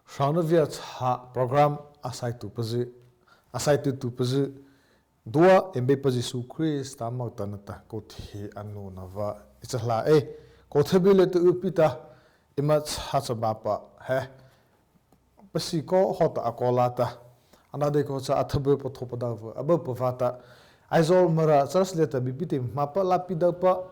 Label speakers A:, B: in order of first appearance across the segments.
A: Shana via ha program asai tu pazi dua embe pazi su Chris tamau tanata ko thi anu nava ichla ko thabile tu pita imat ha bapa he pasi ko hota akolata anade ko cha athabe po thopada aba pavata aizol mara translate bipiti mapa lapida pa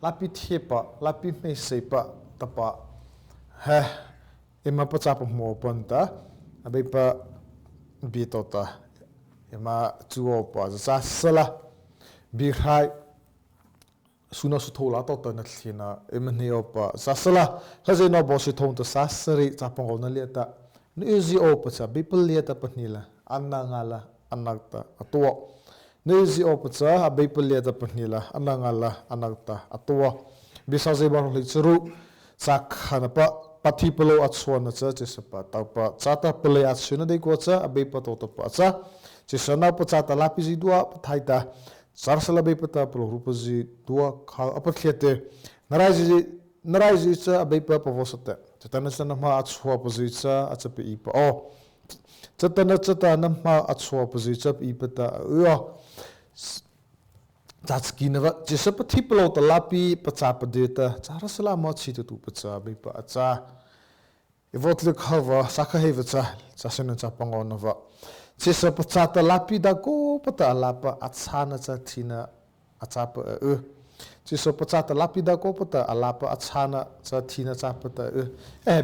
A: lapi thepa lapi nei sepa tapa he ema pa chapa mo panta abai pa bitota ema chuo pa za sala bi khai suna su thola to ta na thina ema neo pa za sala haje no bo su thong ta sa sari chapang na leta ni ezi o pa cha bipal leta panila anna ngala anakta atwa ni ezi o pa cha bipal leta panila anna ngala anakta atwa bisaje ba le churu sak khana pa pathi palo atswana cha chisapa tapa chata pale atsuna de ko cha abe pato to pa cha chisana pa chata lapi ji dua thaita sarsala be pata palo rupaji dua kha apathlete naraji cha abe pa pavosata chatana sana ma atswa paji cha achape ipa o chatana ma atswa paji cha ipata yo Tatskinawa, chisapa tiplo ta lapi pachapa data, charasala mochi to pacha bipa acha. Evotlik hava, sakahevacha, sasana chapangonova. Chisapa chata lapi da go pata alapa atsana chatina achapa Chisapa chata lapi da go pata alapa atsana chatina chapata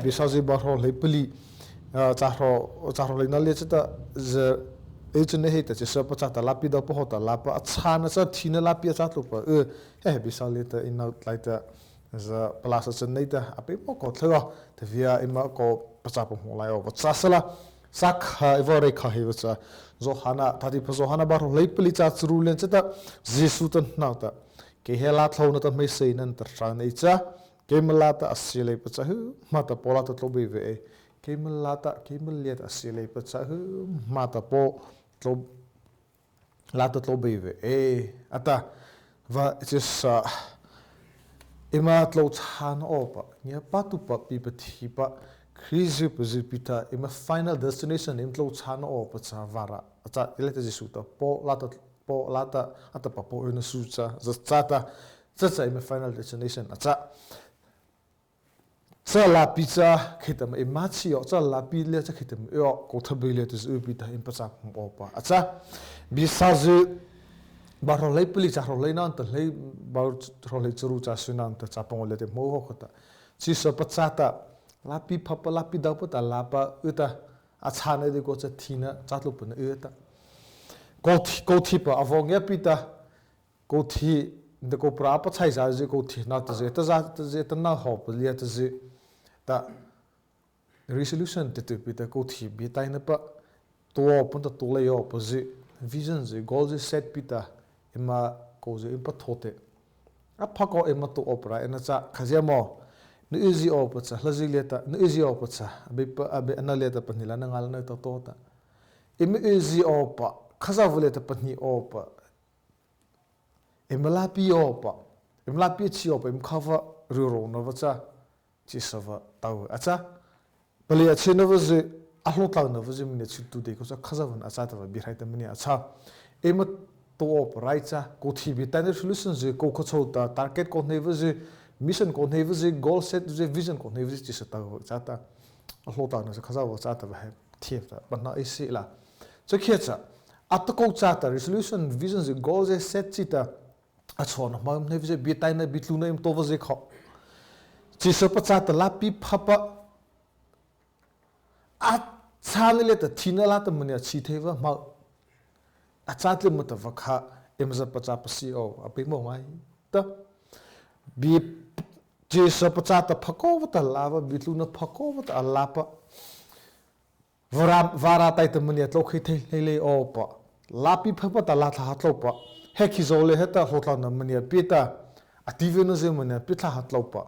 A: bisazi barho lepili charo linali chata Ejene heta chisapa chata lapi da pohota lapa atsana sa thina lapi chatlo pa bisaleta ina laita za plasa cheneta ape mo ko thlo te via ima ko pachapa mo lai o chasala sak evore kha hewa zohana thati zohana bar leipli cha chrulen chata Zisu tan nauta ke hela thlona ta me seinan tar trane cha kemalata asile pacha mata polata tlobe ve kemalata kemaliat asile pacha mata po lata tlobe ata va just ima tlo chan opa nia patu pa pipati pa krizi pita ima final destination im tlo chan opa cha vara ata ileta Zisu ta po lata ata pa po ina sucha zata ima final destination ata cha la pizza khitam imachi o cha la pile cha khitam yo ko thabile tis upita impacha opa acha bisazu barolei pili cha rolei nan ta lei bar rolei churu cha sunan ta chapongole te mo khota chi so pachata lapi phapa lapi da pata lapa uta acha ne de ko cha thina chatlu pun uta ko thi pa avong ya pita ko thi de ko pra pa chai za ji ko thi na ta je ta na ho plia ta je ta resolution te pita ko thi bi tai na pa to pun ta to le yo pa ji vision ji goal ji set pita ima ko ji impa thote a phako ima to opera ena cha khazia mo ni easy op cha laji leta ni easy op cha abe analeta panila na ngal na to ta im easy op khaza vuleta pani op imlapi op imlapi chi op im khava ro na vacha chi sava taw acha pali achina vaje ahlo taw na vaje mine chi tu de ko cha khaza van acha ta bi hai ta mini acha im to op raicha ko thi bi ta solution je ko kho chota target ko ne vaje mission ko ne vaje goal set je vision ko ne vaje chi sa taw cha ta ahlo taw na khaza va cha ta ba hai thiep ta bana isi la so khiacha atko cha ta resolution vision je goal je set chi ta achona mam ne vaje bi tai na bitlu na im to vaje kho chi so pa cha ta lapi phapa a chanile ta thina la ta mania chi theva ma a chatle mata vakha emza pa cha pa si o ape mo mai ta bi chi so pa cha ta phako ta lava bitlu na phako ta lapa vara tai ta mania tlokhei thei le o pa lapi phapa ta la tha tlo pa heki zole heta hotla na mania pita ativena je mania pitha hatlo pa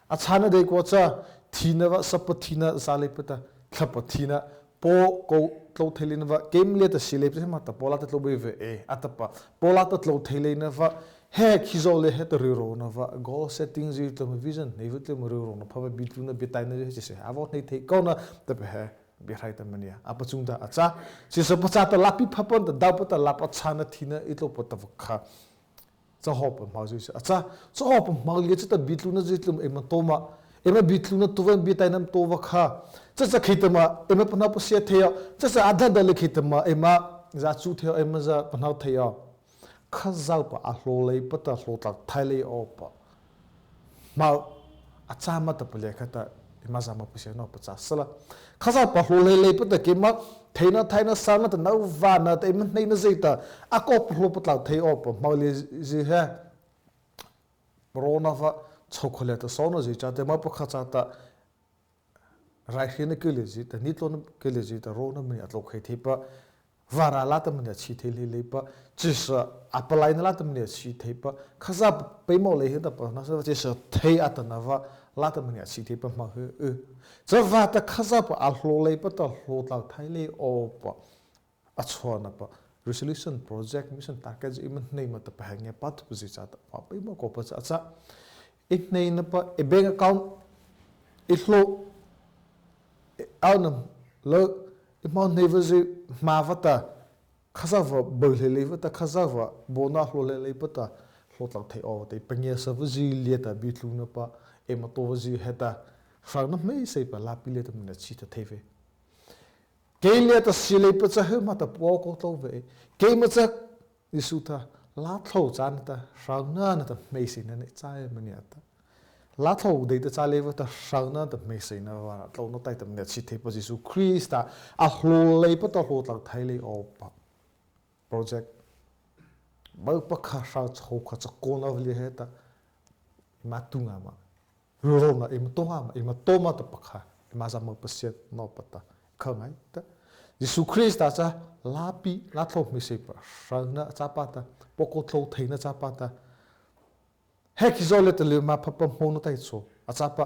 A: achana de ko cha thina wa sapathina sale pata khapathina po ko tlo thelin wa kemle ta sile pe ma ta pola ta tlo be ve atapa pola ta tlo thelin wa he khizole he to ro na va goal setting zi to vision nei vut mo ro na pha bi tu na bi tai na je se avo nei thei ko na te be he bi hai ta mania apa chung da acha si so pacha ta lapi phapon da da pa la pa chana thina i to pa ta kha cha hop ma ju se acha cha hop ma le cha ta bi tu na ji tlum e ma to ma e ma bi tu na tu ven bi tai nam to va kha cha cha khita ma e ma pa na pa se the cha cha adha da le khita ma e ma za chu the e ma za pa na the ya khazal pa a hlo lei pa ta hlo ta thai lei o pa ma acha ma ta pa le kha ta ima za ma pa se no pa cha sala khazal pa hlo lei pa ta ke ma theina thaina sa na ta no va na ta im nei na zai ta a ko pa hlo pa ta thei o pa ma le ji he rona va chokhole ta so no ji cha te ma pa kha cha ta rai hine ke le ji ta ni to na ke le ji ta rona me atlo khei the pa vara la ta mne chi the le pa chi sa apply na la ta mne chi the pa khaza pe mo le he ta pa na sa chi sa thei at na va la ta mne chi the pa ma he za va ta khaza pa a hlo le pa ta hlo ta thai le o pa a chho na pa resolution project mission target im nei ma ta pa nge pat pu ji cha ta pa pe mo ko pa cha cha it nei na pa e bank account it hlo aunam lo imon never ze mavata khazava bolele vata khazava bona hlole pata hlotlang thei o te pengya savji leta bitluna pa ematoji heta fragna me sei pa lapile ta mina chi ta theve ke leta sile pa cha he mata po ko to ve ke ma cha isuta la thau chan ta fragna na ta me sei na ne cha mani ata la thau de ta chale va ta fragna ta me sei na wa to no tai ta mina chi the pa jisu krista a hlole pa ta hlotlang thai le o pa project ba pa kha sa chho kha cha ko na vli he ta ma tunga ma ro na im to ma ta pa kha ma za ma pa se no pa ta kha ngai ta jisu krista cha lapi la tho mi se pa sa na cha pa ta poko tho thei na cha pa ta he ki zole te le ma pa pa mo no tai cho a cha pa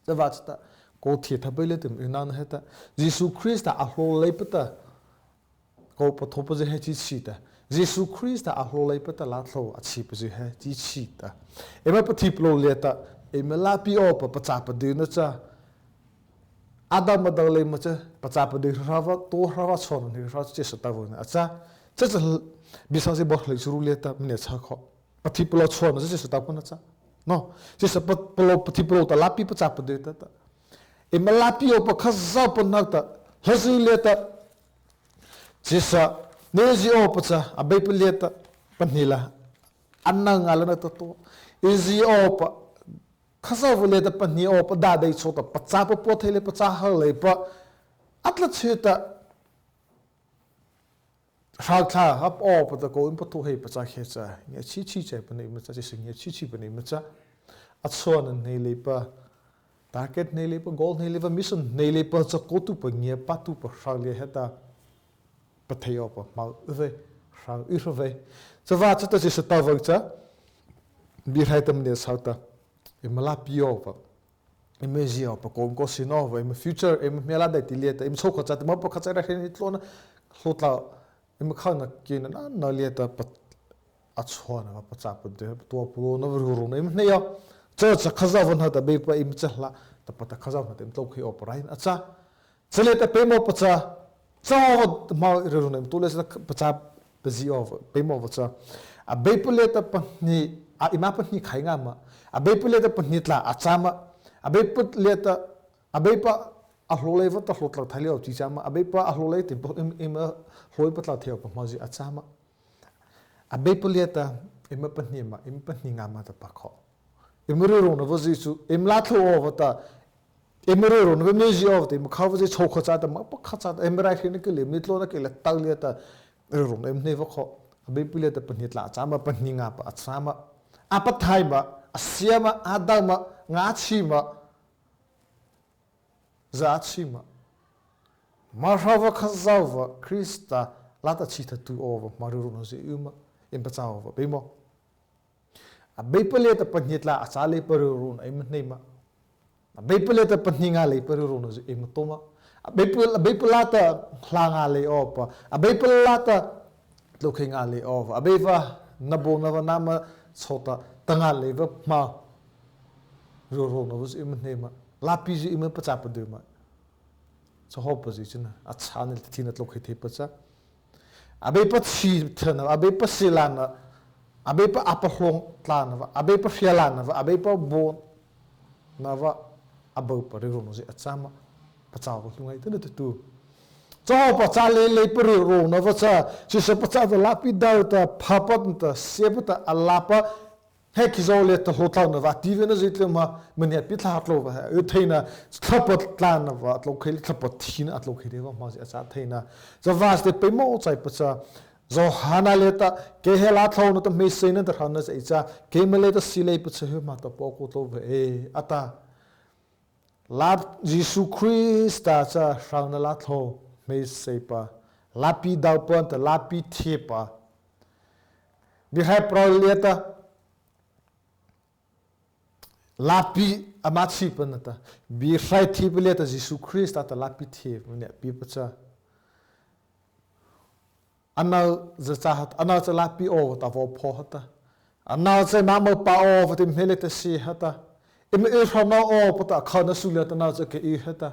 A: ta va ta ko thi tha bele te na na he ta jisu krista a hlo le pa ta ko pa tho pa je he chi chi ta jisu krista a hlo le pa ta la tho a chi pa je he chi chi ta e ma pa thi plo le ta e me la pi o pa cha pa de na cha adam ma dang le ma cha pa cha pa de rawa to rawa chon ni ra che sa ta vo na cha cha cha bi sa se bo le churu le ta mne cha kho pa thi plo chon na che sa ta pa na cha no che sa pa plo pa thi plo ta la pi pa cha pa de ta e me la pi o pa kha za pa na ta ha zu le ta che sa ne ji o pa cha a be pa le ta pa ni la anna ngala na ta to e ji o pa khasa vule ta pani o pa da dai chota pa cha pa po thele pa cha ha le pa atla cheta khal kha hap o pa ta ko im pa thu he pa cha khe cha nge chi chi che pa nei ma cha chi nge chi chi pa nei ma cha atson nei le pa target nei le pa goal nei le pa mission nei le pa cha ko tu pa nge pa tu pa khal le heta pa thei o pa ma ve khal u ve cha va cha ta chi sa ta va cha bi hai tam ne sa ta im la pio pa im zio pa ko sinova im future im mela da tileta im chokha cha ma pa kha ra hen tlona hlotla im khana kin na leta pa achona pa cha pa de to pro na ru na im ne ya cha cha khaza von ha ta be pa im chahla ta pa ta khaza na tem to khi operain acha chele ta pe mo pa cha cha ma ru na to le sa pa cha pa zio pe mo cha a be pa leta pa ni a ima pa ni khai nga ma a be pule ta panitla a chama a be put leta a be pa a hlole va ta hlotla thali au chi chama a be pa a hlole te im hloi patla theu pa ma ji a chama a be pule ta im panni ma im panni nga ma ta pa kho im ro ro no va ji su im la thlo va ta im ro ro no me ji of te im kha va ji chho kho cha ta ma pa kha cha im ra khine ke le mi tlo na ke le ta le ta ro ro im ne va kho a be pule ta panitla a chama panni nga pa a chama a pa thai ba asiama adama ngachima zachima marhava khazava krista lata chita tu over maruru no se uma impachava bemo a bepele ta panitla achale paruru na imneima a bepele ta paninga le paruru no se imtoma a bepela ta hlanga le opa a bepela ta lokhinga le over a beva nabong na nama chota tanga leva ma ro na was im nema lapi ji im pa chapa de ma so ho position a channel thina tlok khei pa cha abe pa chi thana abe pa silana abe pa apa hlong tlana wa abe pa fialana wa abe pa bon na wa abo pa ro no ji achama pa chaw ko ngai tu tu chaw pa cha le pa ro na wa cha chi se pa cha da lapi da ta phapat ta septa alapa hekizole ta hotal na va tivena zitle ma mania pitla hatlo va utheina khapat tlan na va atlo khel khapat thina atlo khede va ma cha theina zo vas de pe mo chai pa cha zo hana le ta ke hela thlo no ta me seina ta hana sa cha ke mele ta sile pa cha ma ta po ko to ve ata lab Jisu Christ ta cha shang na la thlo me se pa lapi dau pa ta lapi the pa bi hai pro le ta lapi amachi panata bi rai thipeleta Jisu Christ ata lapi the ne pi pacha anau za chahat anau cha lapi o ta vo pho hata anau cha mama pa o va tim heleta si hata im e phama o pata khana suleta na cha ke i hata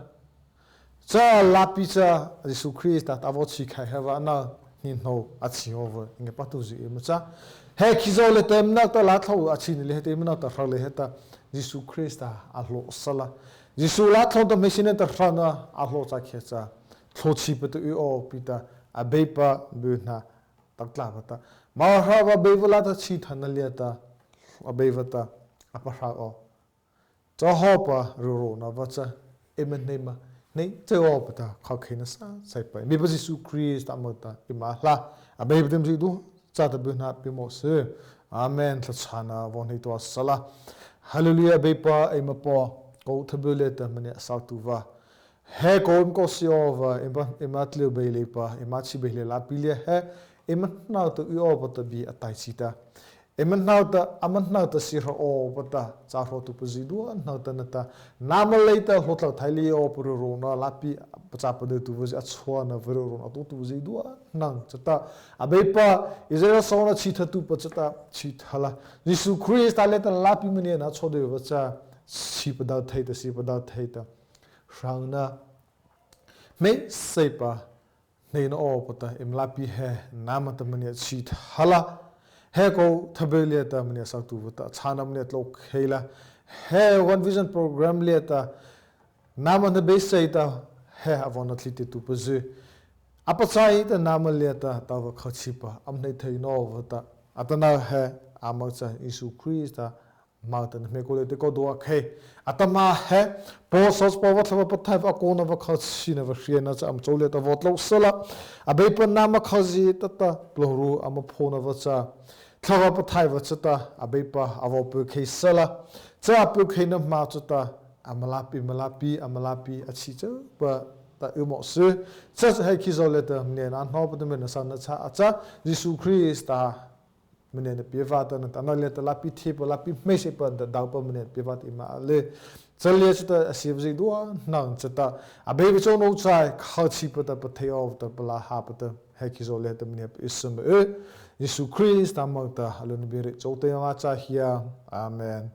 A: cha lapi cha Jisu Christ ata vo chi khai hava na hin no achi over nge patu ji im cha he kizole tem na ta la thau achi ni le tem na ta khale heta Jisu Christ a lo sala Jisu la thon to machine ta rana a lo cha khecha thlochi pe to o pita a bepa buna takla bata ma ha ba bevala ta chi thana le ta a bevata a pa ha o cho ho pa ro na va cha emen nema nei che o pata kha khena sa sai pa mi ba Jisu Christ amata ima la a bevdem ji du cha ta buna pe mo se amen tla chana von hi to sala Hallelujah bepa eima po ko thabule ta mane sautuwa he ko siova ema tle bele pa ema chi bele la pile he ema na to yo pata bi atai chita ema na ta aman na ta sir o pata cha ro tu puzidu na ta na ta namal leita hotla thaili o puru ro na lapi pacha pade tu buzi achwa na vero ro na tu buzidu nang chata abepa israel sona chi thatu pachata chi thala Jisu Christ ale ta lapi mane na chode bacha chi pada thei ta rangna me sepa nei no o pata im lapi he nama ta mane chi thala he ko thabele ta mane sa tu ta chana mane tlok khela he one vision program le ta nama na be sai ta he avona tlite tu puzu apachai ta nama le ta ta wa khachipa am nei thei no wata atana he amacha Jisu Christ mautan me ko le ko do khei atama he posos powat wa pathai wa ko na wa khachina wa hria cha am chole ta vot lo sala abe pa nama khazi ta ta ploru am phona wa cha thawa pathai wa cha ta abe pa avo pu khei sala cha pu khei na ma cha ta amalapi achi cha pa ta umo se cha he kizole ta ne na no pa me na sa na cha acha Jisu Christ ta mene ne pivata na tanale ta lapi thipa lapi mese pa da dau pa mene pivata ima le challe cha asibji duwa nang cha ta abe bi cho no chai khachi pa ta pa theo ta pala ha pa ta he kizole ta mene isum Jisu Christ ta ma ta halun bi re chote ma cha hia amen